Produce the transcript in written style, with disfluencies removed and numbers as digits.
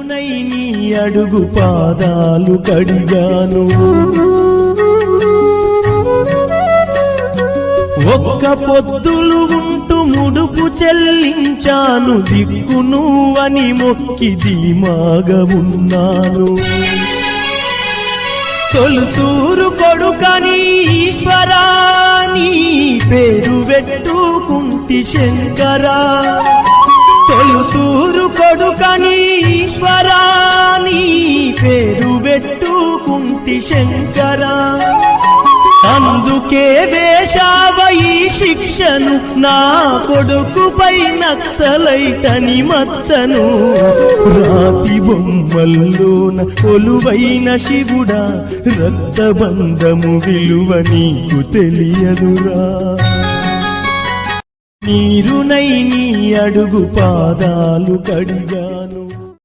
నీరునై నీ అడుగు పాదాలు కడిగాను ఒక్క పొద్దులు ఉంటూ ముడుపు చెల్లించాను దిక్కు నువ్వని మొక్కి ధీమాగా ఉన్నాను తొలుసూరు కొడుకని ఈశ్వరా నీ పేరు పెట్టుకుంటి శంకరా తొలుసూరు కొడుకని ఈశ్వరా నీ పేరు పెట్టుకుంటి శంకరా అందుకే వేశావ ఈ శిక్షను నా కొడుకుపై నక్సలైటని మచ్చను రాతి బొమ్మల్లోన కొలువైన శివుడా రక్తబంధము విలువ నీకు తెలియదురా నీరునై నీ అడుగు పాదాలు కడిగాను